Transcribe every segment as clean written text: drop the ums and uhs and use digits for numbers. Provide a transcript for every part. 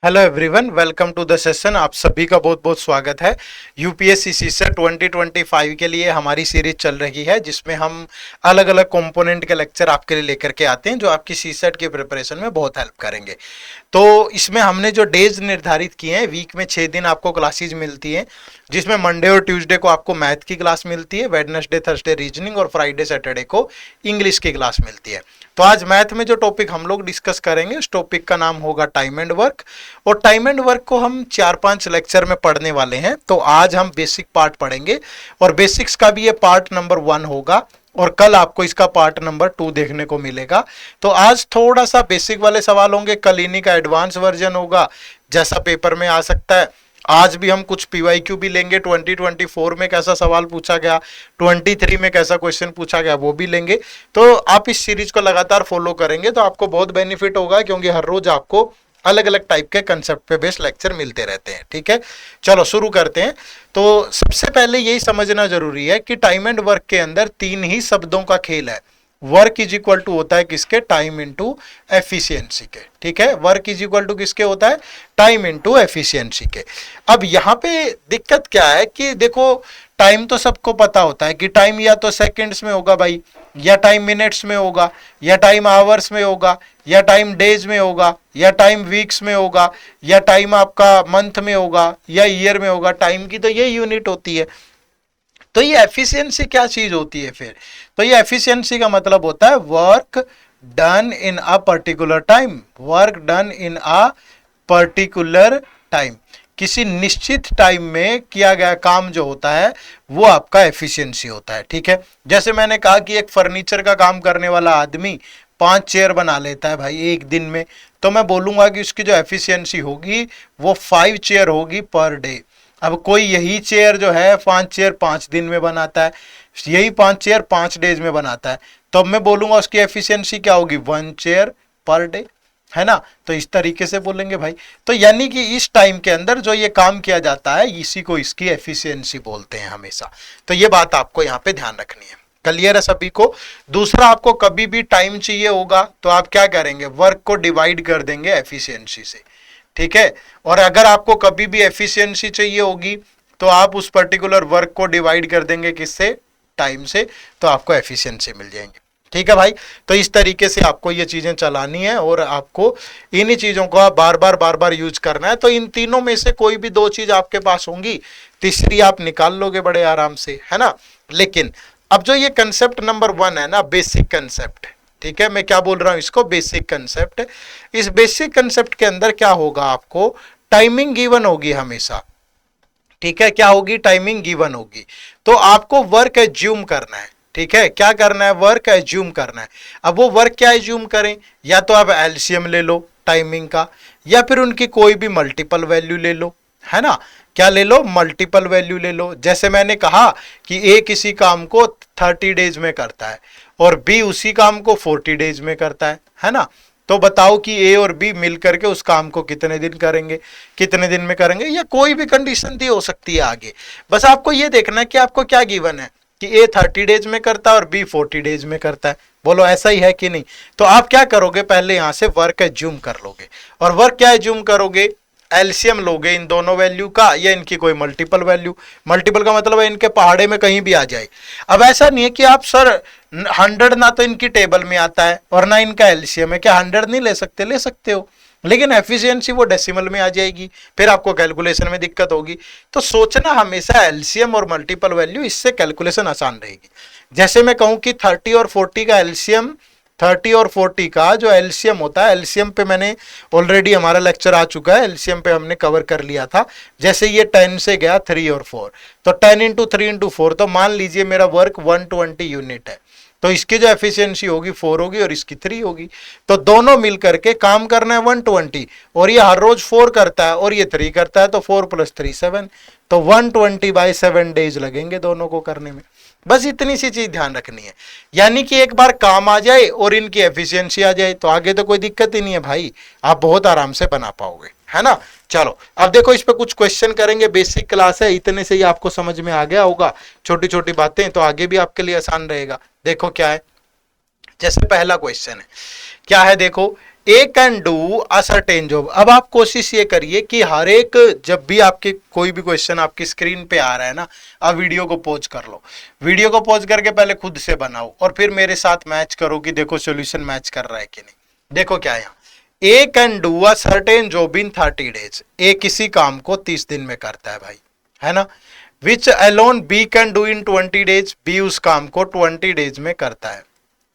Hello everyone, welcome to the session. आप सभी का बहुत बहुत स्वागत है। यूपीएससी सीसेट 2025 के लिए हमारी सीरीज चल रही है जिसमें हम अलग अलग कंपोनेंट के लेक्चर आपके लिए लेकर के आते हैं जो आपकी सीसेट की प्रिपरेशन में बहुत हेल्प करेंगे। तो इसमें हमने जो डेज निर्धारित किए हैं, वीक में 6 दिन आपको क्लासेज मिलती हैं, जिसमें मंडे और ट्यूसडे को आपको मैथ की क्लास मिलती है, वेडनेसडे थर्सडे रीजनिंग और फ्राइडे सैटरडे को इंग्लिश की क्लास मिलती है। तो आज मैथ में जो टॉपिक हम लोग डिस्कस करेंगे उस टॉपिक का नाम होगा टाइम एंड वर्क। और टाइम एंड वर्क को हम 4-5 लेक्चर में पढ़ने वाले हैं। तो आज हम बेसिक पार्ट पढ़ेंगे और बेसिक्स का भी ये पार्ट नंबर 1 होगा और कल आपको इसका पार्ट नंबर 2 देखने को मिलेगा। तो आज थोड़ा सा बेसिक वाले सवाल होंगे, कल इन्हीं का एडवांस वर्जन होगा जैसा पेपर में आ सकता है। आज भी हम कुछ पीवाईक्यू भी लेंगे, 2024 में कैसा सवाल पूछा गया, 23 में कैसा क्वेश्चन पूछा गया वो भी लेंगे। तो आप इस सीरीज को लगातार फॉलो करेंगे तो आपको बहुत बेनिफिट होगा, क्योंकि हर रोज आपको अलग अलग टाइप के कंसेप्ट पे बेस्ड लेक्चर मिलते रहते हैं। ठीक है, चलो शुरू करते हैं। तो सबसे पहले यही समझना जरूरी है कि टाइम एंड वर्क के अंदर 3 ही शब्दों का खेल है। वर्क इज इक्वल टू होता है किसके? टाइम इनटू एफिशिएंसी के। ठीक है, वर्क इज इक्वल टू किसके होता है? टाइम इनटू एफिशिएंसी के। अब यहाँ पे दिक्कत क्या है कि देखो, टाइम तो सबको पता होता है कि टाइम या तो सेकंड्स में होगा भाई, या टाइम मिनट्स में होगा, या टाइम आवर्स में होगा, या टाइम डेज में होगा, या टाइम वीक्स में होगा, या टाइम आपका मंथ में होगा, या ईयर में होगा। टाइम की तो ये यूनिट होती है। तो ये एफिशिएंसी क्या चीज होती है फिर? तो ये एफिशिएंसी का मतलब होता है work done in a particular time. Work done in a particular time, किसी निश्चित टाइम में किया गया काम जो होता है वो आपका एफिशिएंसी होता है। ठीक है, जैसे मैंने कहा कि एक फर्नीचर का काम करने वाला आदमी 5 चेयर बना लेता है भाई एक दिन में, तो मैं बोलूंगा कि उसकी जो एफिशिएंसी होगी वो 5 चेयर होगी पर डे। अब कोई यही चेयर जो है 5 चेयर 5 दिन में बनाता है, यही 5 चेयर 5 डेज में बनाता है, तो अब मैं बोलूंगा उसकी एफिशिएंसी क्या होगी? 1 चेयर पर डे, है ना। तो इस तरीके से बोलेंगे भाई। तो यानी कि इस टाइम के अंदर जो ये काम किया जाता है इसी को इसकी एफिशिएंसी बोलते हैं हमेशा। तो ये बात आपको यहाँ पे ध्यान रखनी है। क्लियर है सभी को? दूसरा, आपको कभी भी टाइम चाहिए होगा तो आप क्या करेंगे? वर्क को डिवाइड कर देंगे एफिशिएंसी से। ठीक है, और अगर आपको कभी भी एफिशिएंसी चाहिए होगी तो आप उस पर्टिकुलर वर्क को डिवाइड कर देंगे किससे? टाइम से, तो आपको एफिशिएंसी मिल जाएंगे। ठीक है भाई, तो इस तरीके से आपको ये चीजें चलानी है और आपको इन्हीं चीजों को बार बार यूज करना है। तो इन तीनों में से कोई भी 2 चीज आपके पास होंगी, तीसरी आप निकाल लोगे बड़े आराम से, है ना। लेकिन अब जो ये कंसेप्ट नंबर 1 है ना, बेसिक कंसेप्ट, ठीक है, मैं क्या बोल रहा हूं इसको? Basic concept. इस बेसिक कंसेप्ट के अंदर क्या होगा? आपको टाइमिंग गिवन होगी हमेशा। ठीक है, क्या होगी? टाइमिंग गिवन होगी। तो आपको वर्क एज्यूम करना है। ठीक है, क्या करना है? वर्क एज्यूम करना है। अब वो वर्क क्या एज्यूम करें? या तो आप एलसीएम ले लो टाइमिंग का, या फिर उनकी कोई भी मल्टीपल वैल्यू ले लो, है ना। क्या ले लो? मल्टीपल वैल्यू ले लो। जैसे मैंने कहा कि ए किसी काम को 30 डेज में करता है और बी उसी काम को 40 डेज में करता है ना। तो बताओ कि ए और बी मिलकर के उस काम को कितने दिन करेंगे, कितने दिन में करेंगे, या कोई भी कंडीशन दी हो सकती है आगे। बस आपको ये देखना है कि आपको क्या गिवन है कि ए 30 डेज में करता है और बी 40 डेज में करता है। बोलो ऐसा ही है कि नहीं? तो आप क्या करोगे? पहले यहां से वर्क एज्यूम कर लोगे। और वर्क क्या एज्यूम करोगे? एलसीएम लोगे इन दोनों वैल्यू का, या इनकी कोई मल्टीपल वैल्यू। मल्टीपल का मतलब है इनके पहाड़े में कहीं भी आ जाए। अब ऐसा नहीं है कि आप सर 100 ना तो इनकी टेबल में आता है और ना इनका एलसीएम है, क्या 100 नहीं ले सकते? ले सकते हो, लेकिन एफिशिएंसी वो डेसिमल में आ जाएगी, फिर आपको कैलकुलेशन में दिक्कत होगी। तो सोचना हमेशा एलसीएम और मल्टीपल वैल्यू, इससे कैलकुलेशन आसान रहेगी। जैसे मैं कहूं कि 30 और 40 का एलसीएम, 30 और 40 का जो एलसीएम होता है, एलसीएम पे मैंने ऑलरेडी हमारा लेक्चर आ चुका है, एलसीएम पे हमने कवर कर लिया था। जैसे ये 10 से गया 3 और 4, तो 10 इंटू 3 इंटू 4, तो मान लीजिए मेरा वर्क 120 यूनिट है, तो इसकी जो एफिशिएंसी होगी 4 होगी और इसकी 3 होगी। तो दोनों मिल करके काम करना है 120, और ये हर रोज 4 करता है और ये 3 करता है, तो 4 + 3 7, तो 120/7 डेज लगेंगे दोनों को करने में। बस इतनी सी चीज ध्यान रखनी है। यानी कि एक बार काम आ जाए और इनकी एफिशिएंसी आ जाए तो आगे तो कोई दिक्कत ही नहीं है भाई, आप बहुत आराम से बना पाओगे, है ना। चलो अब देखो, इस पे कुछ क्वेश्चन करेंगे। बेसिक क्लास है, इतने से ही आपको समझ में आ गया होगा छोटी छोटी बातें, तो आगे भी आपके लिए आसान रहेगा। देखो क्या है, जैसे पहला क्वेश्चन है, क्या है देखो A can do a certain job. अब आप कोशिश ये करिए कि हर एक, जब भी आपके कोई भी क्वेश्चन आपकी स्क्रीन पे आ रहा है ना, आप वीडियो को पॉज कर लो, वीडियो को पॉज करके पहले खुद से बनाओ और फिर मेरे साथ मैच करो कि देखो सॉल्यूशन मैच कर रहा है कि नहीं। देखो क्या है यहाँ, A can do a certain job in 30 days. A किसी काम को 30 दिन में करता है भाई, है ना। Which alone B can do in 20 days. B उस काम को 20 डेज में करता है,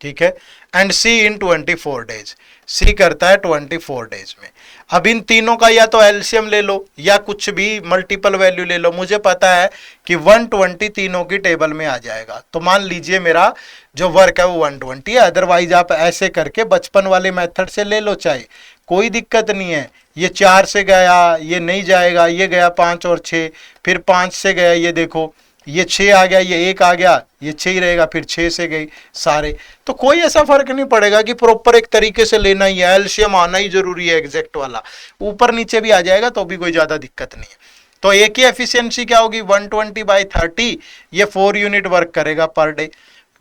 ठीक है। And C in 24 days. सी करता है 24 डेज में। अब इन तीनों का या तो एलसीएम ले लो या कुछ भी मल्टीपल वैल्यू ले लो। मुझे पता है कि 120 तीनों की टेबल में आ जाएगा, तो मान लीजिए मेरा जो वर्क है वो 120 है। अदरवाइज आप ऐसे करके बचपन वाले मेथड से ले लो, चाहे कोई दिक्कत नहीं है। ये 4 से गया, ये नहीं जाएगा, ये गया 5 और 6, फिर 5 से गया, ये देखो ये 6 आ गया, ये 1 आ गया, ये 6 ही रहेगा, फिर 6 से गई सारे। तो कोई ऐसा फर्क नहीं पड़ेगा कि प्रॉपर एक तरीके से लेना ही है, एलसीएम आना ही जरूरी है एग्जैक्ट वाला। ऊपर नीचे भी आ जाएगा तो भी कोई ज्यादा दिक्कत नहीं है। तो ए की एफिशिएंसी क्या होगी 120/30, ये 4 यूनिट वर्क करेगा पर डे।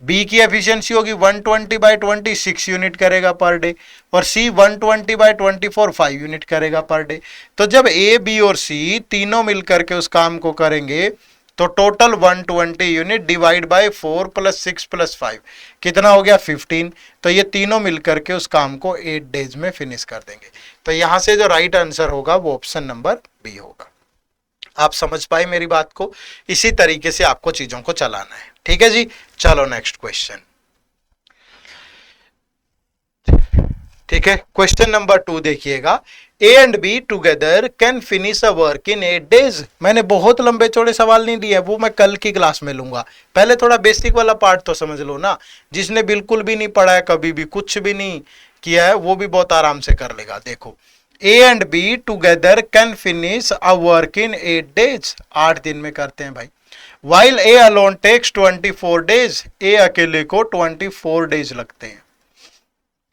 बी की एफिशिएंसी होगी 120/20, 6 यूनिट करेगा पर डे। और सी 120/24, 5 यूनिट करेगा पर डे। तो जब ए, बी और सी तीनों मिलकर के उस काम को करेंगे तो टोटल 120 यूनिट डिवाइड बाय 4 + 6 + 5 कितना हो गया 15। तो ये तीनों मिलकर के उस काम को 8 डेज में फिनिश कर देंगे। तो यहां से जो राइट आंसर होगा वो ऑप्शन नंबर बी होगा। आप समझ पाए मेरी बात को? इसी तरीके से आपको चीजों को चलाना है, ठीक है जी। चलो नेक्स्ट क्वेश्चन, ठीक है। क्वेश्चन नंबर 2 देखिएगा, ए and B together can finish a work in 8 days. मैंने बहुत लंबे चौड़े सवाल नहीं दिए, वो मैं कल की क्लास में लूंगा। पहले थोड़ा बेसिक वाला पार्ट तो समझ लो ना। जिसने बिल्कुल भी नहीं पढ़ा है, कभी भी कुछ भी नहीं किया है, वो भी बहुत आराम से कर लेगा। देखो, A and B together can finish a work in 8 days. 8 दिन में करते हैं भाई। While A alone takes 24 days. A अकेले को 24 डेज लगते हैं,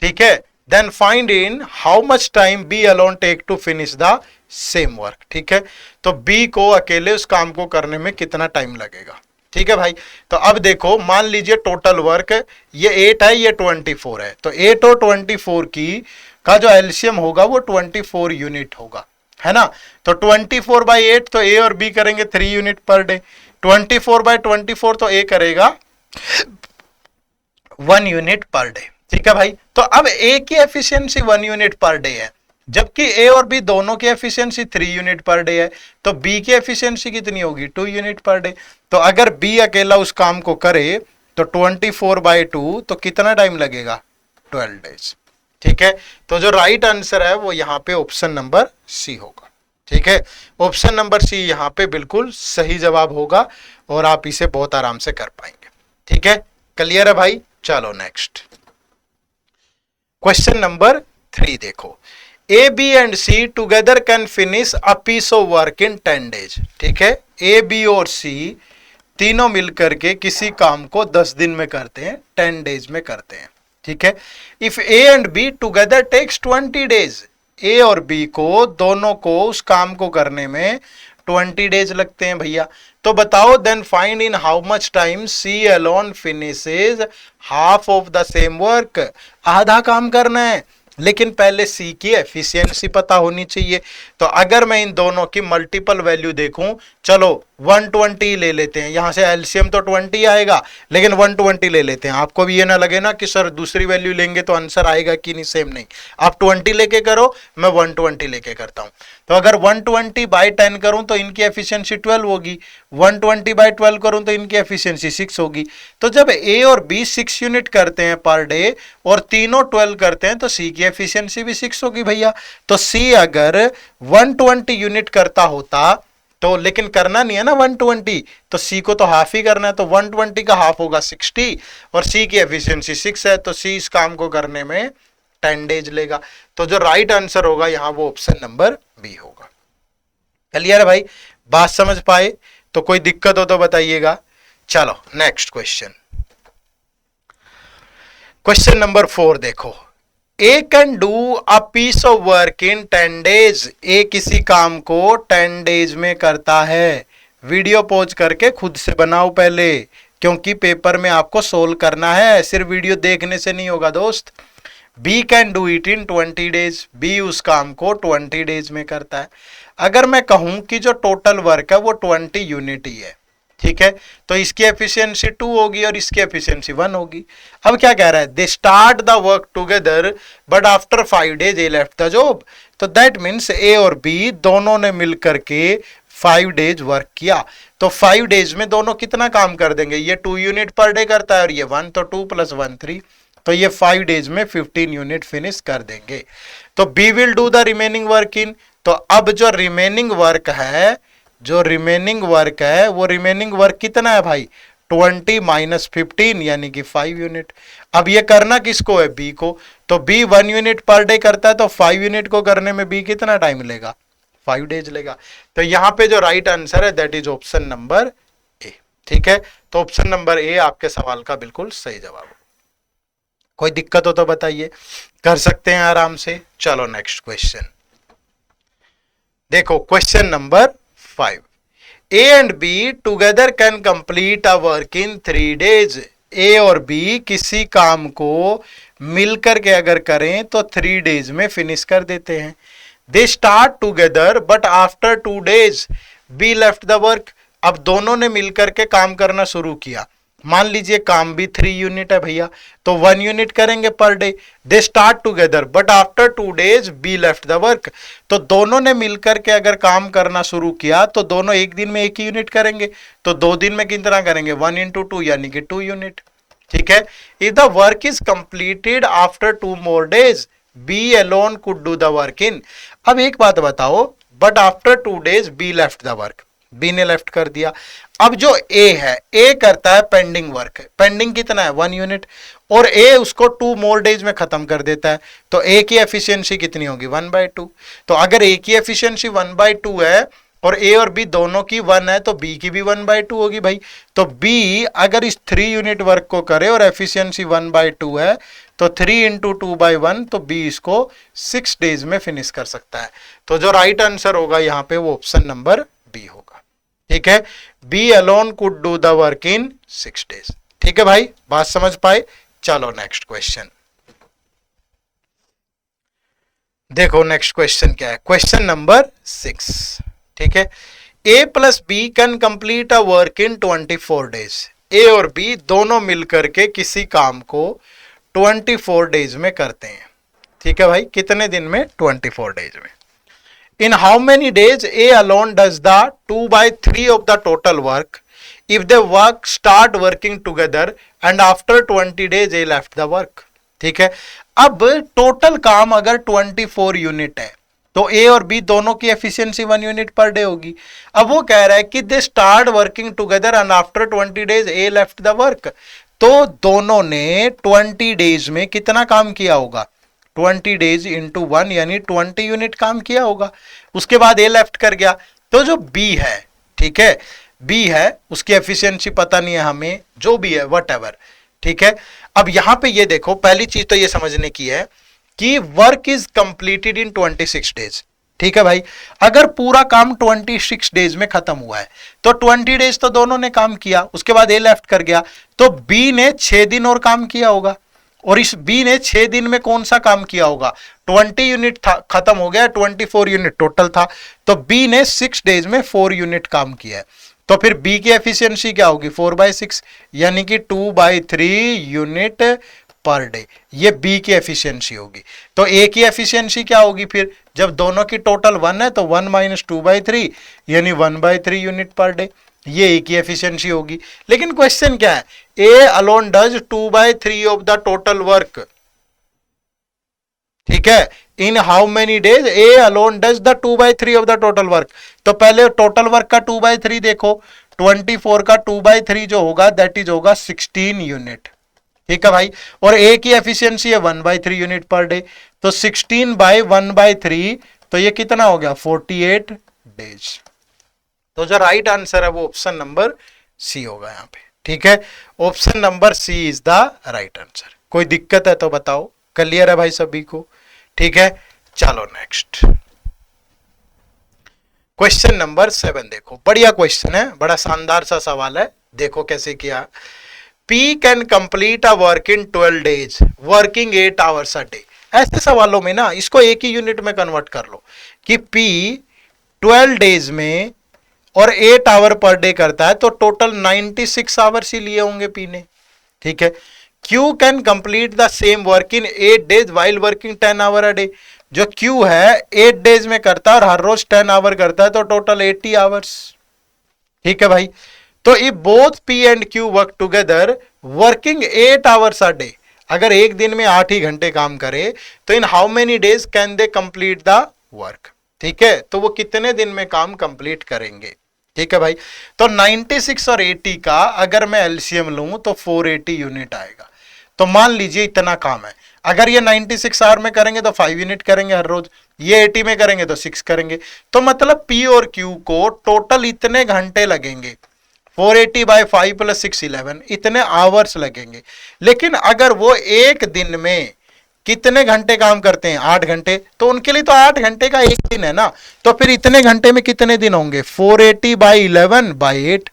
ठीक है। Then find in how much time B alone take to finish the same work, ठीक है। तो बी को अकेले उस काम को करने में कितना टाइम लगेगा, ठीक है भाई। तो अब देखो, मान लीजिए टोटल वर्क ये 8 है, ये 24 है। तो 8 और 24 की का जो एलसीएम होगा वो 24 यूनिट होगा, है ना। तो 24/8 तो ए और बी करेंगे 3 यूनिट पर डे। 24/24 तो ए करेगा 1 यूनिट पर डे, ठीक है भाई। तो अब ए की एफिशिएंसी 1 यूनिट पर डे है, जबकि ए और बी दोनों की एफिशिएंसी 3 यूनिट पर डे है। तो बी की एफिशिएंसी कितनी होगी 2 यूनिट पर डे। तो अगर बी अकेला उस काम को करे तो 24/2 तो कितना टाइम लगेगा 12 डेज, ठीक है। तो जो राइट आंसर है वो यहाँ पे ऑप्शन नंबर सी होगा, ठीक है। ऑप्शन नंबर सी यहाँ पे बिल्कुल सही जवाब होगा और आप इसे बहुत आराम से कर पाएंगे, ठीक है। क्लियर है भाई? चलो नेक्स्ट क्वेश्चन नंबर 3 देखो, A B and C together can finish a piece of work in 10 days, ठीक है। ए बी और सी तीनों मिलकर के किसी काम को 10 दिन में करते हैं, 10 डेज में करते हैं, ठीक है। If A and B together takes 20 days. A और बी को दोनों को उस काम को करने में 20 डेज लगते हैं भैया। तो बताओ, then find in how much time C alone finishes half of the same work. आधा काम करना है, लेकिन पहले सी की एफिशिएंसी पता होनी चाहिए। तो अगर मैं इन दोनों की मल्टीपल वैल्यू देखूं, चलो 120 ले लेते हैं। यहां से एलसीएम तो 20 आएगा, लेकिन 120 ले लेते हैं। आपको भी ये ना लगे ना कि सर दूसरी वैल्यू लेंगे तो आंसर आएगा कि नहीं, सेम नहीं। आप 20 लेके करो, मैं 120 लेके करता हूं। तो अगर 120/10 करूं तो इनकी एफिशिएंसी 12 होगी, 120/12 करूं तो इनकी एफिशिएंसी 6 होगी। तो जब ए और बी 6 यूनिट करते हैं पर डे और तीनों 12 करते हैं तो सी की एफिशिएंसी भी 6 होगी भैया। तो सी अगर 120 यूनिट करता होता तो, लेकिन करना नहीं है ना 120, तो सी को तो हाफ ही करना है। तो 120 का हाफ होगा 60 और सी की एफिशिएंसी 6 है, तो सी इस काम को करने में 10 डेज लेगा। तो जो राइट आंसर होगा यहां वो ऑप्शन नंबर बी होगा। क्लियर है भाई? बात समझ पाए? तो कोई दिक्कत हो तो बताइएगा। चलो नेक्स्ट क्वेश्चन, क्वेश्चन नंबर 4 देखो, A can do a piece of work in 10 days. A किसी काम को 10 डेज में करता है। वीडियो पॉज करके खुद से बनाओ पहले, क्योंकि पेपर में आपको सोल्व करना है, सिर्फ वीडियो देखने से नहीं होगा दोस्त। B can do it in 20 days, B उस काम को 20 डेज में करता है। अगर मैं कहूं कि जो टोटल वर्क है वो 20 यूनिट ही है, ठीक है, तो इसकी एफिशिएंसी 2 होगी और इसकी एफिशिएंसी 1 होगी। अब क्या कह रहा है, they start the work together but after 5 days A left the job. तो दैट मीन्स ए और बी दोनों ने मिलकर के 5 डेज वर्क किया। तो 5 डेज में दोनों कितना काम कर देंगे, ये 2 यूनिट पर डे करता है और ये 1, तो 2 + 1 3, तो ये 5 डेज में 15 यूनिट फिनिश कर देंगे। तो B will do the remaining work in, तो अब जो रिमेनिंग वर्क है, जो रिमेनिंग वर्क है वो रिमेनिंग वर्क कितना है भाई, 20 - 15 यानी कि 5 यूनिट। अब ये करना किसको है, बी को, तो बी 1 यूनिट पर डे करता है, तो 5 यूनिट को करने में बी कितना टाइम लेगा, 5 डेज लेगा। तो यहां पे जो राइट आंसर है that is option number A, ठीक है। तो ऑप्शन नंबर ए आपके सवाल का बिल्कुल सही जवाब। कोई दिक्कत हो तो बताइए, कर सकते हैं आराम से। चलो नेक्स्ट क्वेश्चन देखो, question number 5, A and B together can complete a work in 3 days. A और बी किसी काम को मिलकर के अगर करें तो 3 डेज में फिनिश कर देते हैं। They start together but after 2 days B left the work. अब दोनों ने मिलकर के काम करना शुरू किया, मान लीजिए काम भी 3 यूनिट है भैया, तो 1 यूनिट करेंगे per day. They start together but after 2 days B left the work. तो दोनों ने मिलकर के अगर काम करना शुरू किया तो दोनों एक दिन में 1 यूनिट करेंगे, तो 2 दिन में कितना करेंगे, 1 × 2 यानी कि 2 यूनिट, ठीक है। If the work is completed after 2 more days B alone could do the work in. अब एक बात बताओ, but after 2 days B left the work, B ने लेफ्ट कर दिया। अब जो ए है, ए करता है पेंडिंग वर्क, पेंडिंग कितना है, 1 यूनिट, और ए उसको 2 more days में खत्म कर देता है, तो ए की एफिशिएंसी कितनी होगी, 1/2। तो अगर ए की एफिशिएंसी 1/2 है और ए और बी दोनों की 1 है, तो बी की भी 1/2 होगी भाई। तो बी अगर इस 3 यूनिट वर्क को करे और एफिशिएंसी 1/2 है, तो 3 × 2/1, तो बी इसको 6 डेज में फिनिश कर सकता है। तो जो राइट आंसर होगा यहाँ पे वो ऑप्शन नंबर बी होगा, ठीक है। B alone could do the work in 6 days, ठीक है भाई, बात समझ पाए। चलो नेक्स्ट क्वेश्चन देखो, नेक्स्ट क्वेश्चन क्या है, क्वेश्चन नंबर 6, ठीक है। A plus B can complete a work in 24 days. A और बी दोनों मिलकर के किसी काम को 24 डेज में करते हैं, ठीक है भाई, कितने दिन में, 24 डेज में। In how many days A alone does the 2/3 of the total work if they work start working together and after 20 days A left the work, ठीक है। अब टोटल काम अगर 24 यूनिट है तो ए और बी दोनों की एफिशिएंसी 1 यूनिट पर डे होगी। अब वो कह रहा है कि they start working together and after 20 days A left the work. तो दोनों ने 20 डेज में कितना काम किया होगा, 20 डेज इंटू 1 यानी 20 यूनिट काम किया होगा। उसके बाद ए लेफ्ट कर गया, तो जो बी है, ठीक है, बी है, उसकी एफिशिएंसी पता नहीं है हमें, जो भी है व्हाटएवर, ठीक है। अब यहां पे ये देखो, पहली चीज तो ये समझने की है कि work is completed in 26 days, ठीक है भाई। अगर पूरा काम 26 डेज में खत्म हुआ है तो 20 डेज तो दोनों ने काम किया, उसके बाद ए लेफ्ट कर गया, तो बी ने 6 दिन और काम किया होगा। और इस बी ने 6 दिन में कौन सा काम किया होगा, 20 यूनिट था, खत्म हो गया, 24 यूनिट टोटल था, तो बी ने 6 डेज में 4 यूनिट काम किया है। तो फिर बी की एफिशिएंसी क्या होगी, 4/6 यानी कि 2/3 यूनिट पर डे, ये बी की एफिशिएंसी होगी। तो ए की एफिशिएंसी क्या होगी फिर, जब दोनों की टोटल 1 है तो 1 - 2/3 यानी 1/3 यूनिट पर डे, ये ए की एफिशिएंसी होगी। लेकिन क्वेश्चन क्या है, A alone does 2/3 of the total work, ठीक है। In how many days A alone does the 2/3 of the total work. तो पहले टोटल वर्क का 2/3 देखो, 24 का 2/3 जो होगा दैट इज होगा 16 यूनिट, ठीक है भाई। और ए की एफिशिएंसी है 1/3 यूनिट पर डे, तो 16/1/3, तो ये कितना हो गया, 48 डेज। तो जो राइट आंसर है वो ऑप्शन नंबर सी होगा यहाँ पे, ठीक है। Option number C is the right answer. कोई दिक्कत है तो बताओ, क्लियर है भाई सभी को, ठीक है। चलो नेक्स्ट क्वेश्चन नंबर 7 देखो, बढ़िया क्वेश्चन है, बड़ा शानदार सा सवाल है, देखो कैसे किया। P can complete a work in 12 days, working 8 hours a day. ऐसे सवालों में ना इसको एक ही यूनिट में कन्वर्ट कर लो कि P 12 डेज में और 8 आवर पर डे करता है तो टोटल 96 आवर्स ही लिए होंगे P ने, ठीक है। Q can complete the same work in 8 days while working 10 hour a day. जो Q है 8 डेज में करता है और हर रोज 10 आवर करता है तो टोटल 80 आवर्स, ठीक है भाई। तो if both P and Q work together working 8 hours a day, अगर एक दिन में 8 ही घंटे काम करे तो in how many days can they complete the work, ठीक है। तो वो कितने दिन में काम कंप्लीट करेंगे, ठीक है भाई। तो 96 और 80 का अगर मैं एलसीएम लूं तो 480 यूनिट आएगा। तो मान लीजिए इतना काम है, अगर ये 96 आवर में करेंगे तो 5 यूनिट करेंगे हर रोज, ये 80 में करेंगे तो 6 करेंगे। तो मतलब P और Q को टोटल इतने घंटे लगेंगे, 480 बाई 5 प्लस 6 11, इतने आवर्स लगेंगे। लेकिन अगर वो एक दिन में कितने घंटे काम करते हैं, 8 घंटे, तो उनके लिए तो 8 घंटे का एक दिन है ना। तो फिर इतने घंटे में कितने दिन होंगे, 480 बाई 11 बाई 8,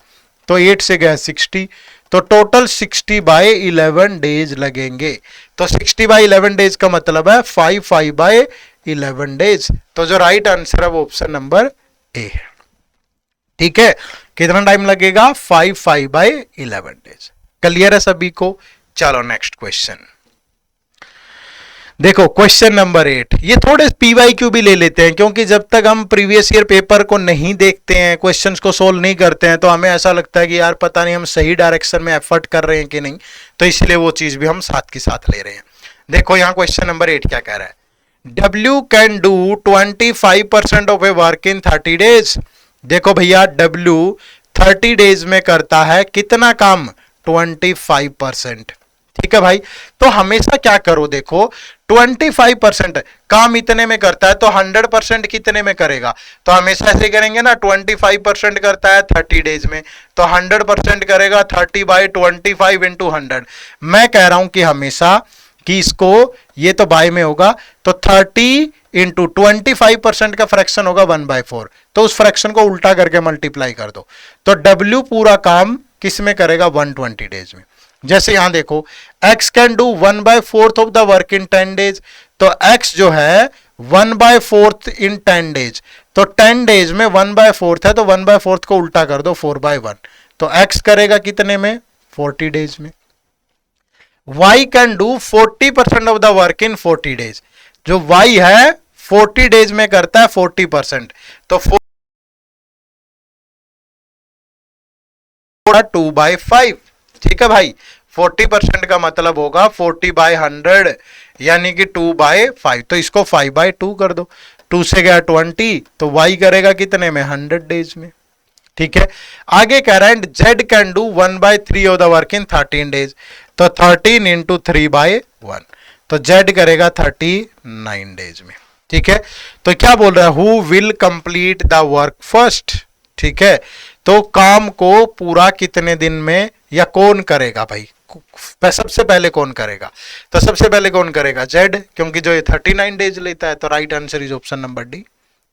तो 8 से गया 60, तो टोटल 60 बाई 11 डेज लगेंगे। तो 60 बाई 11 डेज का मतलब है 5 बाई 11 डेज। तो जो राइट आंसर है वो ऑप्शन नंबर ए है, ठीक है। कितना टाइम लगेगा, 5 बाई 11 डेज। क्लियर है सभी को। चलो नेक्स्ट क्वेश्चन देखो, क्वेश्चन नंबर 8। ये थोड़े पीवाईक्यू भी ले लेते हैं क्योंकि जब तक हम प्रीवियस ईयर पेपर को नहीं देखते हैं, क्वेश्चंस को सोल्व नहीं करते हैं, तो हमें ऐसा लगता है कि यार पता नहीं हम सही डायरेक्शन में एफर्ट कर रहे हैं कि नहीं, तो इसलिए वो चीज भी हम साथ के साथ ले रहे हैं। देखो यहां क्वेश्चन नंबर 8 क्या कह रहा है, W can do 25% of A work in 30 days. देखो भैया W 30 डेज में करता है कितना काम, 25%, ठीक है भाई। तो हमेशा क्या करो, देखो 25% काम इतने में करता है तो 100% कितने में करेगा, तो हमेशा ऐसे करेंगे ना, 25% करता है 30 डेज में तो 100% करेगा 30 बाई 25 इंटू 100। मैं कह रहा हूं कि हमेशा कि इसको, ये तो बाय में होगा तो 30 इंटू 25% का फ्रैक्शन होगा 1/4, तो उस फ्रैक्शन को उल्टा करके मल्टीप्लाई कर दो। तो W पूरा काम किस में करेगा, 120 डेज में। जैसे यहां देखो x can do 1/4 of the work in 10 days, तो x जो है 1/4 इन 10 डेज, तो 10 डेज में 1/4 है तो 1/4 को उल्टा कर दो 4/1, तो x करेगा कितने में, 40 डेज में। y can do 40% of the work in 40 days, जो y है 40 डेज में करता है 40%, तो 2/5, ठीक है भाई। 40% का मतलब होगा 40/100 यानी कि 2/5, तो इसको 5/2 कर दो, 2 से गया 20, तो y करेगा कितने में, 100 डेज में, ठीक है। आगे कह रहा है z can do 1/3 of the work in 13 days, तो 13 इंटू 3/1, तो z करेगा 39 डेज में, ठीक है। तो क्या बोल रहा है, who will complete the work first, ठीक है। तो काम को पूरा कितने दिन में या कौन करेगा भाई, सबसे पहले कौन करेगा, तो सबसे पहले कौन करेगा, z, क्योंकि जो ये 39 डेज लेता है, तो right answer is option number D,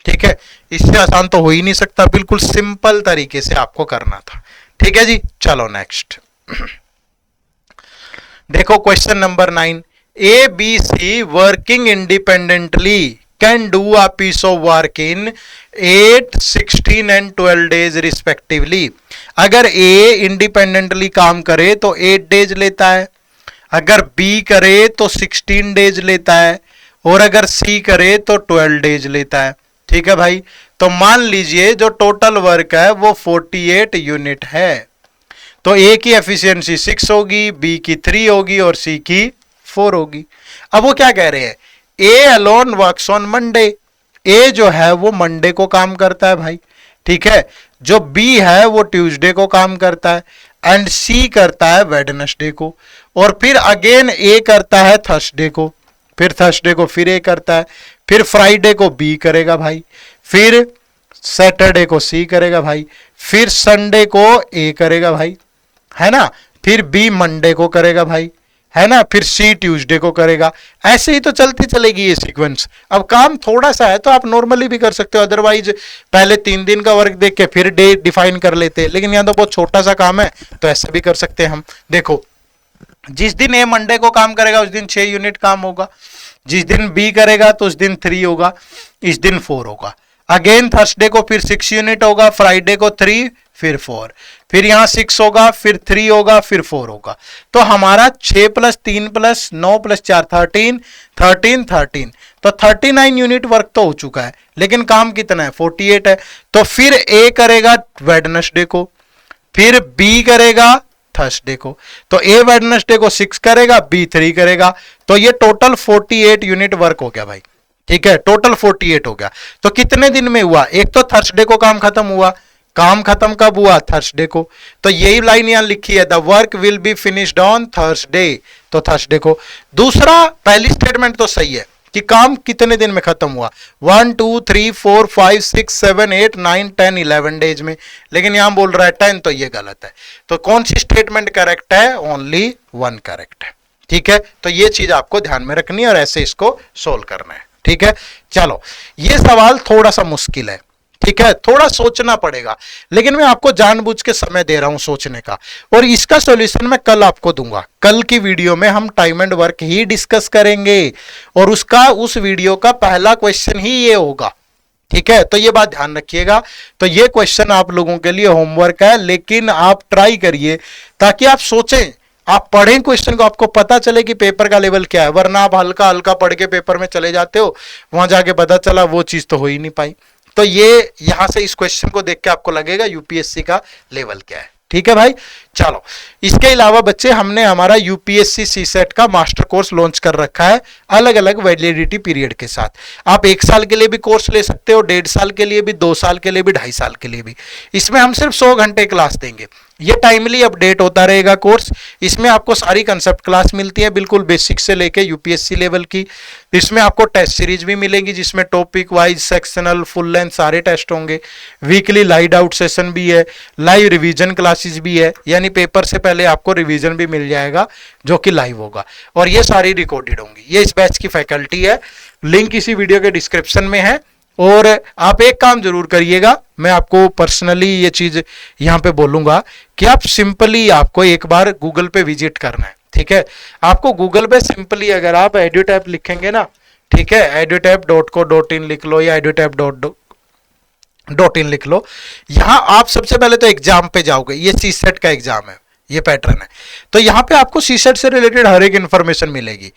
ठीक है। इससे आसान तो हो ही नहीं सकता, बिल्कुल सिंपल तरीके से आपको करना था, ठीक है जी। चलो नेक्स्ट देखो question number 9। A, B, C working independently can do a piece of work in 8, 16 and 12 days respectively. अगर A इंडिपेंडेंटली काम करे तो 8 डेज लेता है, अगर B करे तो 16 डेज लेता है, और अगर C करे तो 12 डेज लेता है, ठीक है भाई। तो मान लीजिए जो टोटल वर्क है वो 48 यूनिट है, तो A की एफिशिएंसी 6 होगी, B की 3 होगी और C की 4 होगी। अब वो क्या कह रहे हैं, A alone works on Monday, A जो है वो मंडे को काम करता है भाई, ठीक है। जो B है वो ट्यूसडे को काम करता है, एंड C करता है वेडनेसडे को, और फिर अगेन A करता है थर्सडे को, फिर थर्सडे को फिर A करता है, फिर फ्राइडे को B करेगा भाई, फिर सैटरडे को C करेगा भाई, फिर संडे को A करेगा भाई, है ना, फिर B मंडे को करेगा भाई, है ना, फिर C ट्यूसडे को करेगा। ऐसे ही तो चलती चलेगी ये सीक्वेंस। अब काम थोड़ा सा है तो आप नॉर्मली भी कर सकते हो, अदरवाइज पहले 3 दिन का वर्क देख के फिर डे डिफाइन कर लेते, लेकिन यहाँ तो बहुत छोटा सा काम है तो ऐसे भी कर सकते हैं हम। देखो जिस दिन A मंडे को काम करेगा उस दिन 6 यूनिट काम होगा, जिस दिन बी करेगा तो उस दिन 3 होगा, इस दिन 4 होगा। अगेन थर्सडे को फिर 6 यूनिट होगा, फ्राइडे को 3, फिर 4, फिर यहां 6 होगा, फिर 3 होगा, फिर 4 होगा। तो हमारा 6 + 3 + 9 + 4 13 13 13, तो 39 यूनिट वर्क तो हो चुका है, लेकिन काम कितना है 48 है। तो फिर ए करेगा वेडनेसडे को, फिर बी करेगा थर्सडे को, तो ए वेडनेसडे को 6 करेगा, बी 3 करेगा, तो ये टोटल 48 यूनिट वर्क हो गया भाई। ठीक है, टोटल 48 हो गया। तो कितने दिन में हुआ? एक तो थर्सडे को काम खत्म हुआ, काम खत्म कब हुआ? थर्सडे को। तो यही लाइन यहां लिखी है, the work will be finished on Thursday, तो थर्सडे को। दूसरा, पहली स्टेटमेंट तो सही है कि काम कितने दिन में खत्म हुआ, 1 2 3 4 5 6 7 8 9 10 11 डेज में, लेकिन यहां बोल रहा है 10, तो ये गलत है। तो कौन सी स्टेटमेंट करेक्ट है? ओनली 1 करेक्ट है। ठीक है, तो ये चीज आपको ध्यान में रखनी है और ऐसे इसको सोल्व करना है। ठीक है, चलो ये सवाल थोड़ा सा मुश्किल है, ठीक है, थोड़ा सोचना पड़ेगा, लेकिन मैं आपको जानबूझ के समय दे रहा हूं सोचने का, और इसका सॉल्यूशन मैं कल आपको दूंगा। कल की वीडियो में हम time and work he discuss करेंगे और उस वीडियो का पहला क्वेश्चन ही ये होगा। ठीक है, तो ये बात ध्यान रखिएगा। तो ये क्वेश्चन आप लोगों के लिए होमवर्क है, लेकिन आप ट्राई करिए ताकि आप सोचें, आप पढ़ें क्वेश्चन को, आपको पता चले कि पेपर का लेवल क्या है, वरना आप हल्का हल्का पढ़ के पेपर में चले जाते हो, वहां जाके पता चला वो चीज तो हो ही नहीं पाई। तो ये यहां से इस क्वेश्चन को देख के आपको लगेगा यूपीएससी का लेवल क्या है। ठीक है भाई, चलो इसके अलावा बच्चे हमने हमारा यूपीएससी सीसेट का मास्टर कोर्स लॉन्च कर रखा है अलग अलग वैलिडिटी पीरियड के साथ। आप 1 साल के लिए भी कोर्स ले सकते हो, 1.5 साल के लिए भी, 2 साल के लिए भी, 2.5 साल के लिए भी। इसमें हम सिर्फ 100 घंटे क्लास देंगे। ये टाइमली अपडेट होता रहेगा कोर्स। इसमें आपको सारी कंसेप्ट क्लास मिलती है, बिल्कुल बेसिक से लेके यूपीएससी लेवल की। इसमें आपको टेस्ट सीरीज भी मिलेगी, जिसमें topic wise, sectional, full length सारे टेस्ट होंगे। वीकली लाइव आउट सेशन भी है, लाइव रिवीजन क्लासेस भी है, यानी पेपर से पहले आपको रिवीजन भी मिल जाएगा जो कि लाइव होगा, और ये सारी रिकॉर्डेड होंगी। ये इस बैच की फैकल्टी है, लिंक इसी वीडियो के डिस्क्रिप्शन में है। और आप एक काम जरूर करिएगा, मैं आपको पर्सनली ये चीज यहां पे बोलूंगा कि आप सिंपली, आपको एक बार गूगल पे विजिट करना है। ठीक है, आपको गूगल पे सिंपली अगर आप एड्यूटैप लिखेंगे ना, ठीक है, edutap.co.in लिख लो या edutap.in लिख लो। यहां आप सबसे पहले तो एग्जाम पे जाओगे, ये सीसेट का एग्जाम है, ये पैटर्न है। तो यहां पे आपको सीसेट से रिलेटेड हर एक इंफॉर्मेशन मिलेगी।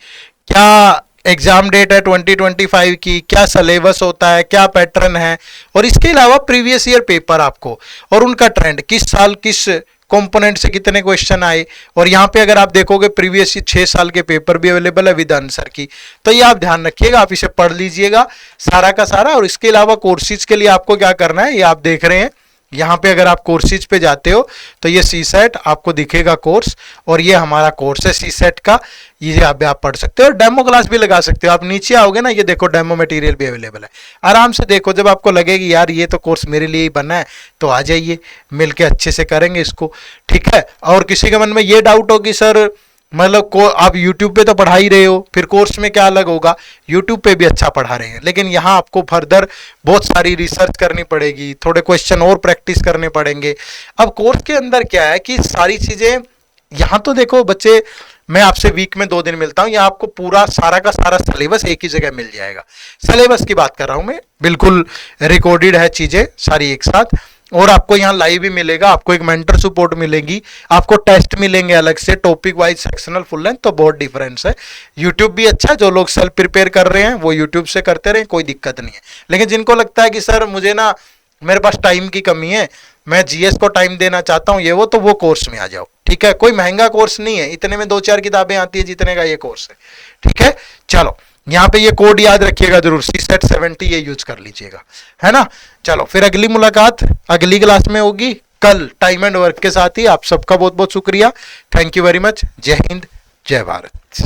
क्या एग्जाम डेट है 2025 की, क्या सिलेबस होता है, क्या पैटर्न है, और इसके अलावा प्रीवियस ईयर पेपर आपको, और उनका ट्रेंड, किस साल किस कंपोनेंट से कितने क्वेश्चन आए। और यहाँ पे अगर आप देखोगे प्रीवियस 6 साल के पेपर भी अवेलेबल है विद आंसर की। तो ये आप ध्यान रखिएगा, आप इसे पढ़ लीजिएगा सारा का सारा। और इसके अलावा कोर्सेज के लिए आपको क्या करना है, ये आप देख रहे हैं यहाँ पे। अगर आप कोर्सेज पे जाते हो तो ये सीसेट आपको दिखेगा कोर्स, और ये हमारा कोर्स है सीसेट का, ये आप पढ़ सकते हो। डेमो क्लास भी लगा सकते हो। आप नीचे आओगे ना, ये देखो डेमो मटेरियल भी अवेलेबल है, आराम से देखो। जब आपको लगेगी यार ये तो कोर्स मेरे लिए ही बना है, तो आ जाइए, मिलके अच्छे से करेंगे इसको। ठीक है, और किसी के मन में ये डाउट हो कि सर मतलब को आप YouTube पे तो पढ़ा ही रहे हो, फिर कोर्स में क्या अलग होगा? YouTube पे भी अच्छा पढ़ा रहे हैं, लेकिन यहाँ आपको फर्दर बहुत सारी रिसर्च करनी पड़ेगी, थोड़े क्वेश्चन और प्रैक्टिस करने पड़ेंगे। अब कोर्स के अंदर क्या है कि सारी चीजें यहाँ तो देखो बच्चे, मैं आपसे वीक में 2 दिन मिलता हूँ, यहाँ आपको पूरा सारा का सारा सिलेबस एक ही जगह मिल जाएगा। सिलेबस की बात कर रहा हूँ मैं, बिल्कुल रिकॉर्डेड है चीजें सारी एक साथ। और आपको यहाँ लाइव भी मिलेगा, आपको एक मेंटर सपोर्ट मिलेगी, आपको टेस्ट मिलेंगे अलग से, topic wise, sectional, full length. तो बहुत डिफरेंस है। यूट्यूब भी अच्छा, जो लोग सेल्फ प्रिपेयर कर रहे हैं वो यूट्यूब से करते रहे, कोई दिक्कत नहीं है। लेकिन जिनको लगता है कि सर मुझे ना, मेरे पास टाइम की कमी है, मैं जीएस को टाइम देना चाहता हूँ, ये वो, तो वो कोर्स में आ जाओ। ठीक है, कोई महंगा कोर्स नहीं है, इतने में 2-4 किताबें आती है जितने का ये कोर्स है। ठीक है, चलो यहाँ पे ये कोड याद रखिएगा जरूर, सीसेट 70 ये यूज कर लीजिएगा, है ना। चलो फिर अगली मुलाकात अगली क्लास में होगी कल टाइम एंड वर्क के साथ ही। आप सबका बहुत बहुत शुक्रिया, थैंक यू वेरी मच। जय हिंद, जय भारत।